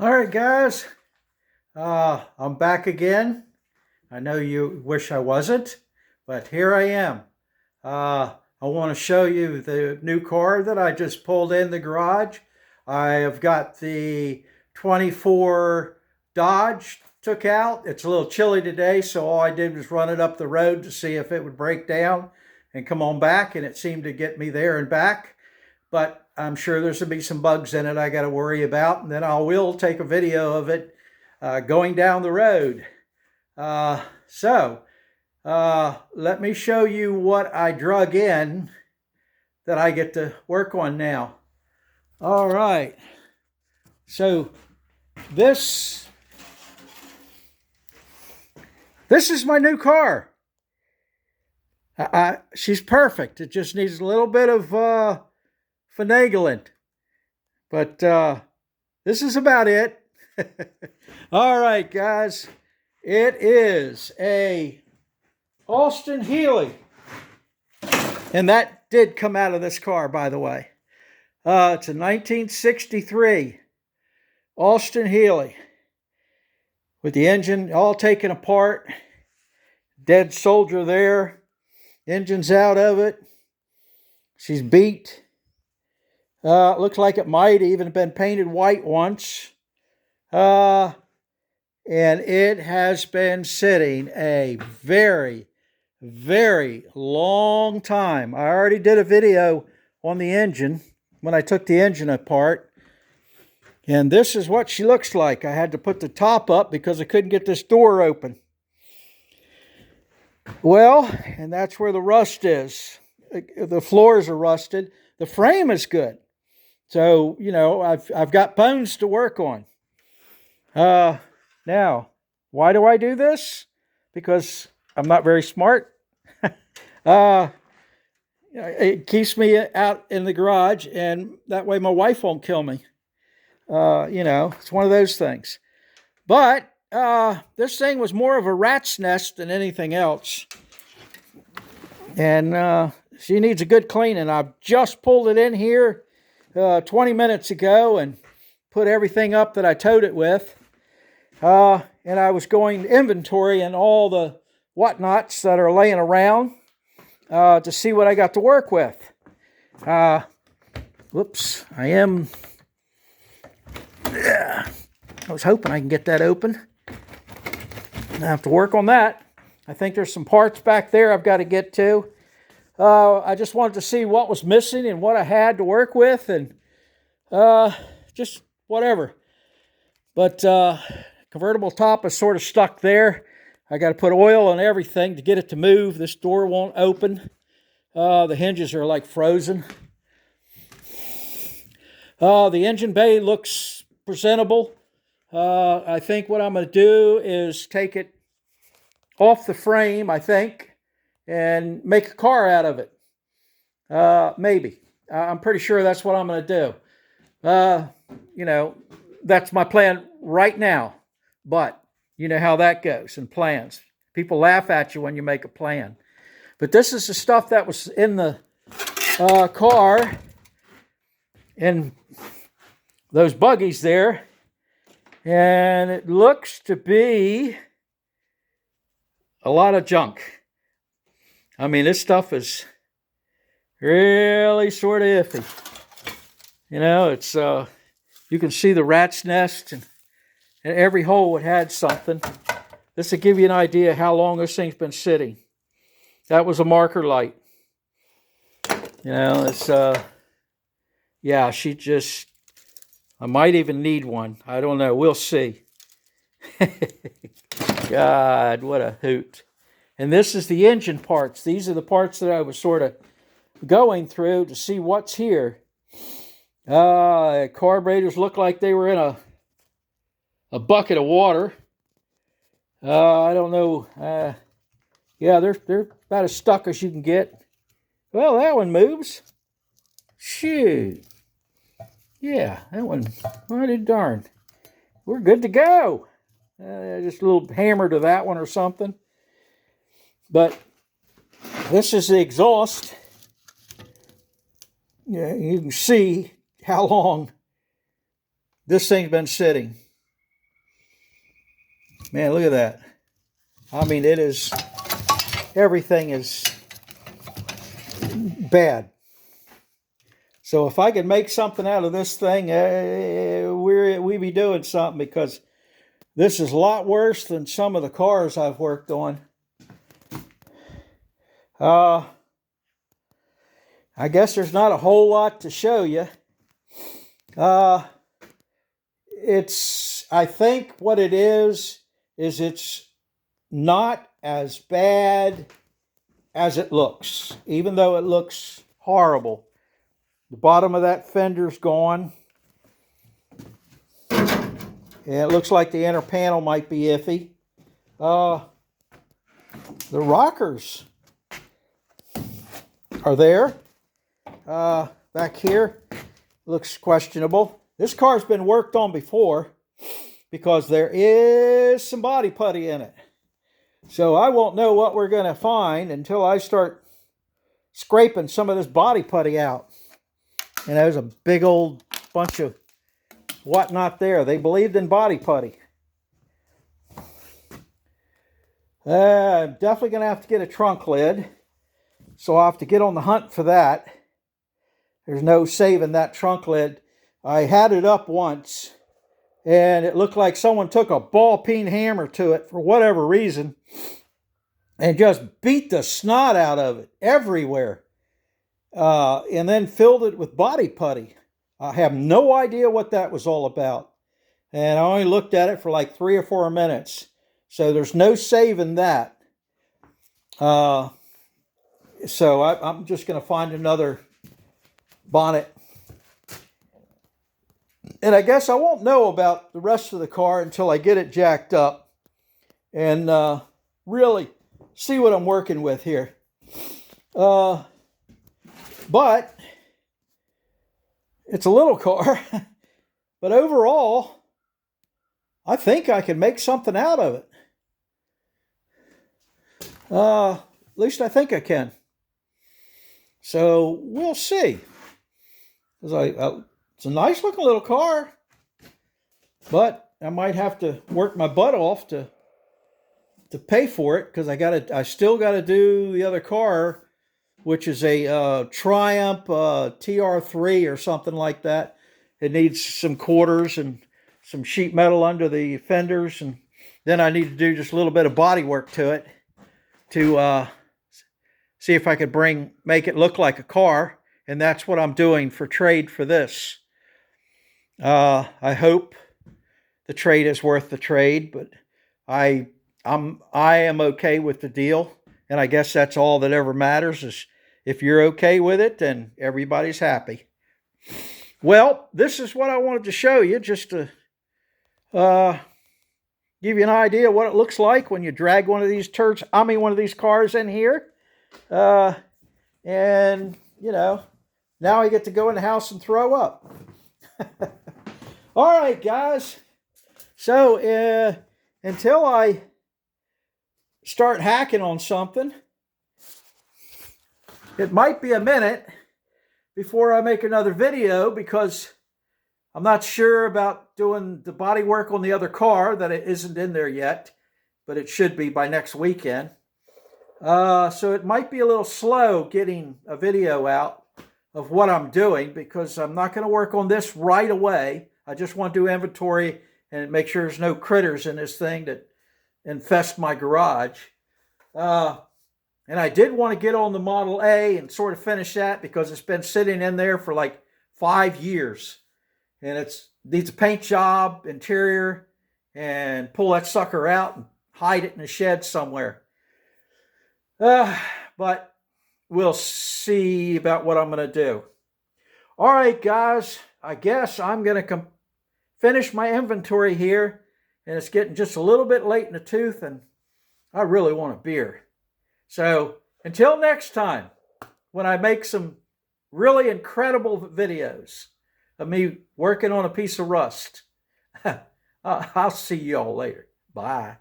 All right, guys. I'm back again. I know you wish I wasn't, but here I am. I want to show you the new car that I just pulled in the garage. I have got the 24 Dodge took out. It's a little chilly today, so all I did was run it up the road to see if it would break down and come on back, and it seemed to get me there and back. But I'm sure there's going to be some bugs in it I got to worry about, and then I will take a video of it going down the road. Let me show you what I drug in that I get to work on now. All right. So this is my new car. She's perfect. It just needs a little bit of finagling. But this is about it. All right, guys. It is a Austin Healey. And that did come out of this car, by the way. It's a 1963 Austin Healey with the engine all taken apart. Dead soldier there. Engine's out of it. She's beat. Looks like it might even have been painted white once. And it has been sitting a very, very long time. I already did a video on the engine when I took the engine apart. And this is what she looks like. I had to put the top up because I couldn't get this door open. Well, and that's where the rust is. The floors are rusted. The frame is good. So, you know, I've got bones to work on. Now, why do I do this? Because I'm not very smart. It keeps me out in the garage, and that way my wife won't kill me. You know, it's one of those things. But this thing was more of a rat's nest than anything else. And she needs a good cleaning. I've just pulled it in here 20 minutes ago and put everything up that I towed it with. And I was going inventory and all the whatnots that are laying around to see what I got to work with. Whoops, I was hoping I can get that open. I have to work on that. I think there's some parts back there I've got to get to. I just wanted to see what was missing and what I had to work with, and just whatever. But convertible top is sort of stuck there. I got to put oil on everything to get it to move. This door won't open. The hinges are like frozen. The engine bay looks presentable. I think what I'm going to do is take it off the frame, I think, and make a car out of it. Maybe. I'm pretty sure that's what I'm going to do. You know, that's my plan right now. But you know how that goes in plans. People laugh at you when you make a plan. But this is the stuff that was in the car, in those buggies there. And it looks to be a lot of junk. I mean, this stuff is really sort of iffy. You know, it's you can see the rat's nest, and every hole it had something. This will give you an idea how long this thing's been sitting. That was a marker light. You know, it's yeah, I might even need one. I don't know. We'll see. God, what a hoot. And this is the engine parts. These are the parts that I was sort of going through to see what's here. Carburetors look like they were in a bucket of water. I don't know. Yeah, they're about as stuck as you can get. Well, that one moves. Shoot. Yeah, that one, mighty darn. We're good to go. Just a little hammer to that one or something. But this is the exhaust. Yeah, you can see how long this thing's been sitting. Man, look at that. I mean, it is, everything is bad. So if I could make something out of this thing, we'd be doing something, because this is a lot worse than some of the cars I've worked on. I guess there's not a whole lot to show you. I think what it is it's not as bad as it looks, even though it looks horrible. The bottom of that fender's gone. And it looks like the inner panel might be iffy. The rockers are there. Back here looks questionable. This car's been worked on before, because there is some body putty in it. So I won't know what we're going to find until I start scraping some of this body putty out. And there's a big old bunch of whatnot there. They believed in body putty. I'm definitely going to have to get a trunk lid. So I'll have to get on the hunt for that. There's no saving that trunk lid. I had it up once, and it looked like someone took a ball-peen hammer to it for whatever reason and just beat the snot out of it everywhere. And then filled it with body putty. I have no idea what that was all about. And I only looked at it for like 3 or 4 minutes. So there's no saving that. So I'm just going to find another bonnet. And I guess I won't know about the rest of the car until I get it jacked up and really see what I'm working with here. But it's a little car. But overall, I think I can make something out of it. At least I think I can. So we'll see. It's a nice looking little car, but I might have to work my butt off to pay for it, because I still got to do the other car, which is a Triumph TR3 or something like that. It needs some quarters and some sheet metal under the fenders, and then I need to do just a little bit of body work to it to see if I could make it look like a car, and that's what I'm doing for trade for this. I hope the trade is worth the trade, but I am okay with the deal, and I guess that's all that ever matters. Is if you're okay with it, then everybody's happy. Well, this is what I wanted to show you, just to give you an idea of what it looks like when you drag one of these cars in here. And, now I get to go in the house and throw up. All right, guys. So, until I start hacking on something, it might be a minute before I make another video, because I'm not sure about doing the body work on the other car. That it isn't in there yet, but it should be by next weekend. So it might be a little slow getting a video out of what I'm doing, because I'm not going to work on this right away. I just want to do inventory and make sure there's no critters in this thing that infest my garage. And I did want to get on the Model A and sort of finish that, because it's been sitting in there for like 5 years. And it needs a paint job, interior, and pull that sucker out and hide it in a shed somewhere. But we'll see about what I'm going to do. All right, guys. I guess I'm going to finish my inventory here. And it's getting just a little bit late in the tooth, and I really want a beer. So until next time, when I make some really incredible videos of me working on a piece of rust, I'll see you all later. Bye.